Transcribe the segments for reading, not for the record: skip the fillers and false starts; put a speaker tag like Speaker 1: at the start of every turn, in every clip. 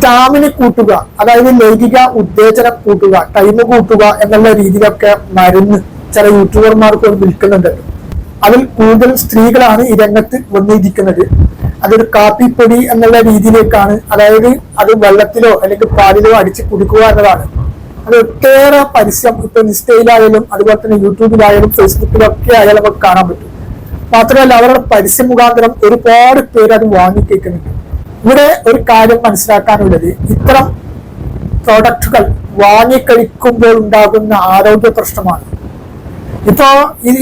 Speaker 1: Stamina കൂട്ടുക, അതായത് ലൈംഗിക ഉത്തേജനം കൂട്ടുക, ടൈം കൂട്ടുക എന്നുള്ള രീതിയിലൊക്കെ മരുന്ന് ചില യൂട്യൂബർമാർക്ക് വിൽക്കുന്നുണ്ട്. അതിൽ കൂടുതൽ സ്ത്രീകളാണ് ഈ രംഗത്ത് വന്നിരിക്കുന്നത്. അതൊരു കാപ്പിപ്പൊടി എന്നുള്ള രീതിയിലേക്കാണ്, അതായത് അത് വെള്ളത്തിലോ അല്ലെങ്കിൽ പാലിലോ അടിച്ച് കുടിക്കുക എന്നതാണ്. അത് ഒട്ടേറെ പരസ്യം ഇപ്പൊ ഇൻസ്റ്റയിലായാലും അതുപോലെ തന്നെ യൂട്യൂബിലായാലും ഫേസ്ബുക്കിലൊക്കെ ആയാലും നമുക്ക് കാണാൻ പറ്റും. മാത്രമല്ല അവരുടെ പരസ്യ മുഖാന്തരം ഒരുപാട് പേര് അത് വാങ്ങിക്കേൾക്കുന്നുണ്ട്. ഇവിടെ ഒരു കാര്യം മനസ്സിലാക്കാനുള്ളത്, ഇത്തരം പ്രോഡക്റ്റുകൾ വാങ്ങിക്കഴിക്കുമ്പോൾ ഉണ്ടാകുന്ന ആരോഗ്യ പ്രശ്നമാണ്. ഇപ്പോ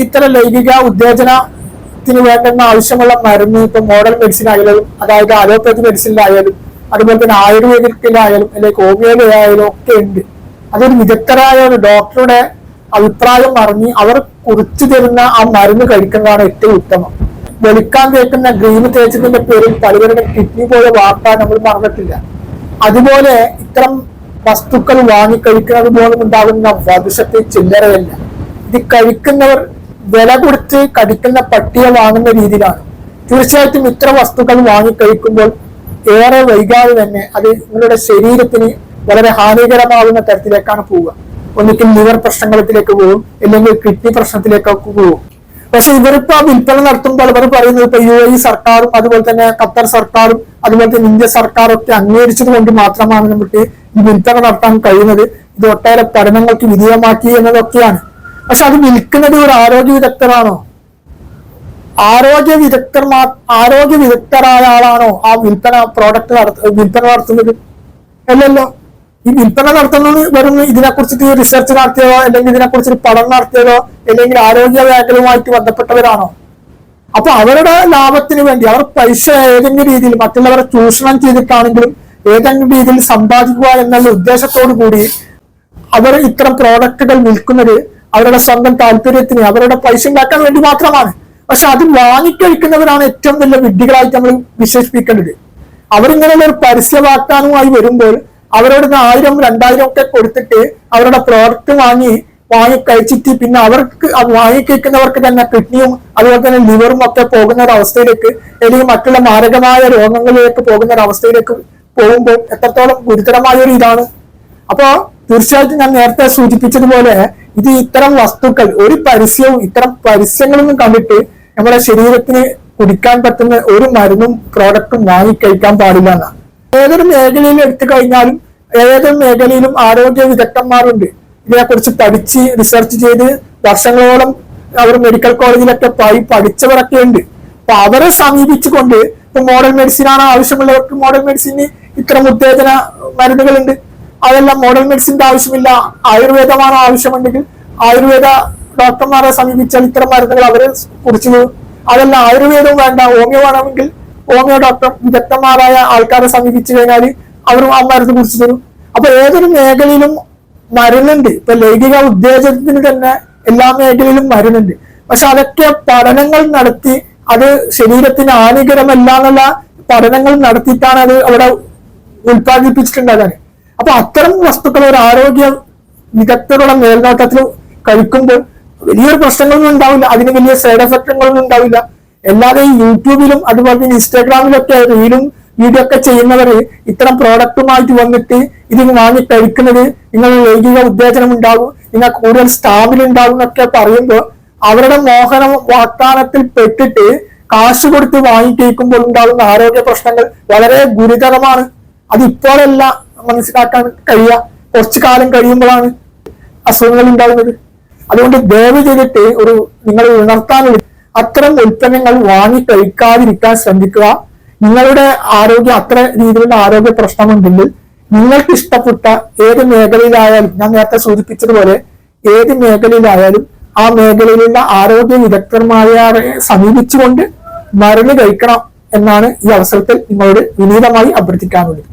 Speaker 1: ഇത്തരം ലൈംഗിക ഉത്തേജനത്തിന് വേണ്ടുന്ന ആവശ്യമുള്ള മരുന്ന് ഇപ്പൊ മോഡേൺ മെഡിസിൻ ആയാലും, അതായത് അലോപ്പതി മെഡിസിനിലായാലും അതുപോലെ തന്നെ ആയുർവേദിക്കിലായാലും അല്ലെങ്കിൽ ഹോമിയോയിലായാലും ഒക്കെ ഉണ്ട്. അതൊരു വിദഗ്ധരായ ഒരു ഡോക്ടറുടെ അഭിപ്രായം അറിഞ്ഞ് അവർ കുറിച്ചു തരുന്ന ആ മരുന്ന് കഴിക്കുന്നതാണ് ഏറ്റവും ഉത്തമം. വെളുക്കാൻ തേക്കുന്ന ഗ്രീൻ തേച്ചതിന്റെ പേരിൽ പലവരുടെ കിഡ്നി പോലെ വാർത്ത നമ്മൾ മറന്നിട്ടില്ല. അതുപോലെ ഇത്തരം വസ്തുക്കൾ വാങ്ങിക്കഴിക്കുന്നത് പോലും ഉണ്ടാകുന്ന വധുഷത്തെ ചില്ലറയല്ല. ഇത് കഴിക്കുന്നവർ വില കൊടുത്ത് കടിക്കുന്ന പട്ടിയെ വാങ്ങുന്ന രീതിയിലാണ്. തീർച്ചയായിട്ടും ഇത്തരം വസ്തുക്കൾ വാങ്ങിക്കഴിക്കുമ്പോൾ ഏറെ വൈകാതെ തന്നെ അത് നിങ്ങളുടെ ശരീരത്തിന് വളരെ ഹാനികരമാകുന്ന തരത്തിലേക്കാണ് പോവുക. ഒന്നിക്കും ലിവർ പ്രശ്നങ്ങളിലേക്ക് പോകും, അല്ലെങ്കിൽ കിഡ്നി പ്രശ്നത്തിലേക്കൊക്കെ പോകും. പക്ഷെ ഇവരിപ്പോ വിൽപ്പന നടത്തുമ്പോൾ അവർ പറയുന്നത് ഇപ്പൊ UAE സർക്കാരും അതുപോലെ തന്നെ ഖത്തർ സർക്കാരും അതുപോലെ തന്നെ ഇന്ത്യ സർക്കാരും ഒക്കെ അംഗീകരിച്ചത് കൊണ്ട് മാത്രമാണ് നമുക്ക് ഈ വിൽപ്പന നടത്താൻ കഴിയുന്നത്. ഇത് ഒട്ടേറെ പഠനങ്ങൾക്ക് വിധേയമാക്കി എന്നതൊക്കെയാണ്. പക്ഷെ അത് വിൽക്കുന്നത് ഒരു ആരോഗ്യ വിദഗ്ധരാണോ? ആരോഗ്യ വിദഗ്ധരായ ആളാണോ ആ വിൽപ്പന നടത്തുന്നത്? അല്ലല്ലോ. ഈ വിൽപ്പന നടത്തുന്നത് വെറും ഇതിനെക്കുറിച്ചിട്ട് റിസർച്ച് നടത്തിയതോ അല്ലെങ്കിൽ ഇതിനെക്കുറിച്ചൊരു പഠനം നടത്തിയതോ അല്ലെങ്കിൽ ആരോഗ്യ മേഖലയുമായിട്ട് ബന്ധപ്പെട്ടവരാണോ? അപ്പൊ അവരുടെ ലാഭത്തിന് വേണ്ടി അവർ പൈസ ഏതെങ്കിലും രീതിയിൽ മറ്റുള്ളവരെ ചൂഷണം ചെയ്തിട്ടാണെങ്കിലും ഏതെങ്കിലും രീതിയിൽ സമ്പാദിക്കുക എന്നുള്ള ഉദ്ദേശത്തോടു കൂടി അവർ ഇത്തരം പ്രോഡക്റ്റുകൾ വിൽക്കുന്നത് അവരുടെ സ്വന്തം താല്പര്യത്തിന് അവരുടെ പൈസ ഉണ്ടാക്കാൻ വേണ്ടി മാത്രമാണ്. പക്ഷെ അത് വാങ്ങിക്കഴിക്കുന്നവരാണ് ഏറ്റവും വലിയ വിഡ്ഢികളായിട്ട് നമ്മൾ വിശേഷിപ്പിക്കേണ്ടത്. അവരിങ്ങനെയുള്ള ഒരു പരസ്യ വാഗ്ദാനവുമായി വരുമ്പോൾ അവരോട് 1000, 2000 ഒക്കെ കൊടുത്തിട്ട് അവരുടെ പ്രോഡക്റ്റ് വാങ്ങിക്കഴിച്ചിട്ട് പിന്നെ അവർക്ക് വാങ്ങിക്കഴിക്കുന്നവർക്ക് തന്നെ കിഡ്നിയും അതുപോലെ തന്നെ ലിവറും ഒക്കെ പോകുന്ന ഒരു അവസ്ഥയിലേക്ക് അല്ലെങ്കിൽ മറ്റുള്ള മാരകമായ രോഗങ്ങളിലേക്ക് പോകുന്ന ഒരു അവസ്ഥയിലേക്ക് പോകുമ്പോൾ എത്രത്തോളം ഗുരുതരമായ ഒരു ഇതാണ്. അപ്പോ തീർച്ചയായിട്ടും ഞാൻ നേരത്തെ സൂചിപ്പിച്ചതുപോലെ ഇത്തരം വസ്തുക്കൾ ഒരു പരസ്യവും ഇത്തരം പരസ്യങ്ങളൊന്നും കണ്ടിട്ട് നമ്മുടെ ശരീരത്തിന് കുടിക്കാൻ പറ്റുന്ന ഒരു മരുന്നും പ്രോഡക്റ്റും വാങ്ങിക്കഴിക്കാൻ പാടില്ല എന്നാണ്. ഏതൊരു മേഖലയിൽ എടുത്തു കഴിഞ്ഞാലും ഏതൊരു മേഖലയിലും ആരോഗ്യ വിദഗ്ധന്മാരുണ്ട്. ഇതിനെക്കുറിച്ച് പഠിച്ച് റിസർച്ച് ചെയ്ത് വർഷങ്ങളോളം അവർ മെഡിക്കൽ കോളേജിലൊക്കെ പോയി പഠിച്ചവരൊക്കെ ഉണ്ട്. അപ്പൊ അവരെ സമീപിച്ചുകൊണ്ട് ഇപ്പൊ മോഡേൺ മെഡിസിനാണ് ആവശ്യമുള്ളവർക്ക് മോഡേൺ മെഡിസിന് ഇത്തരം ഉത്തേജന മരുന്നുകളുണ്ട്. അതെല്ലാം മോഡേൺ മെഡിസിന്റെ ആവശ്യമില്ല. ആയുർവേദമാണ് ആവശ്യമുണ്ടെങ്കിൽ ആയുർവേദ ഡോക്ടർമാരെ സമീപിച്ചാൽ ഇത്തരം മരുന്നുകൾ അവരെ കുറിച്ചു. അതെല്ലാം ആയുർവേദവും വേണ്ട, ഹോമിയോ വേണമെങ്കിൽ ഹോമിയോ ഡോക്ടർ വിദഗ്ധന്മാരായ ആൾക്കാരെ സമീപിച്ചു കഴിഞ്ഞാൽ അവർ ആ മരുന്ന് കുറിച്ച് തരും. അപ്പൊ ഏതൊരു മേഖലയിലും മരുന്നുണ്ട്. ഇപ്പൊ ലൈംഗിക ഉത്തേജനത്തിന് തന്നെ എല്ലാ മേഖലയിലും മരുന്നുണ്ട്. പക്ഷെ അതൊക്കെ പഠനങ്ങൾ നടത്തി അത് ശരീരത്തിന് ഹാനികരമല്ല എന്നുള്ള പഠനങ്ങൾ നടത്തിയിട്ടാണ് അത് അവിടെ ഉത്പാദിപ്പിച്ചിട്ടുണ്ടാകാൻ. അപ്പൊ അത്തരം വസ്തുക്കൾ ഒരു ആരോഗ്യ വിദഗ്ധരുടെ മേൽനോട്ടത്തിൽ കഴിക്കുമ്പോൾ വലിയൊരു പ്രശ്നങ്ങളൊന്നും ഉണ്ടാവില്ല, അതിന് വലിയ സൈഡ് എഫക്റ്റുകളൊന്നും ഉണ്ടാവില്ല. അല്ലാതെ ഈ യൂട്യൂബിലും അതുപോലെ തന്നെ ഇൻസ്റ്റാഗ്രാമിലൊക്കെ റീലും വീഡിയോ ഒക്കെ ചെയ്യുന്നവര് ഇത്തരം പ്രോഡക്റ്റുമായിട്ട് വന്നിട്ട് ഇതിന് വാങ്ങി കഴിക്കുന്നത് നിങ്ങൾ ലൈംഗിക ഉത്തേജനം ഉണ്ടാകും, നിങ്ങൾ കൂടുതൽ സ്റ്റാമിന ഉണ്ടാകും എന്നൊക്കെ പറയുമ്പോൾ അവരുടെ മോഹന വാഗ്ദാനത്തിൽ പെട്ടിട്ട് കാശ് കൊടുത്ത് വാങ്ങിക്കേൽക്കുമ്പോൾ ഉണ്ടാകുന്ന ആരോഗ്യ പ്രശ്നങ്ങൾ വളരെ ഗുരുതരമാണ്. അതിപ്പോഴല്ല മനസ്സിലാക്കാൻ കഴിയുക, കുറച്ചു കാലം കഴിയുമ്പോഴാണ് അസുഖങ്ങൾ ഉണ്ടാകുന്നത്. അതുകൊണ്ട് ദയവ് ചെയ്തിട്ട് നിങ്ങൾ ഉണർത്താനുള്ള അത്തരം ഉൽപ്പന്നങ്ങൾ വാങ്ങി കഴിക്കാതിരിക്കാൻ ശ്രമിക്കുക. നിങ്ങളുടെ ആരോഗ്യം അത്ര രീതിയിലുള്ള ആരോഗ്യ പ്രശ്നമുണ്ടെങ്കിൽ നിങ്ങൾക്ക് ഇഷ്ടപ്പെട്ട ഏത് മേഖലയിലായാലും, ഞാൻ നേരത്തെ സൂചിപ്പിച്ചതുപോലെ ഏത് മേഖലയിലായാലും ആ മേഖലയിലുള്ള ആരോഗ്യ വിദഗ്ധന്മാരെ സമീപിച്ചുകൊണ്ട് മരുന്ന് കഴിക്കണം എന്നാണ് ഈ അവസരത്തിൽ നിങ്ങളോട് വിനീതമായി അഭ്യർത്ഥിക്കാനുള്ളത്.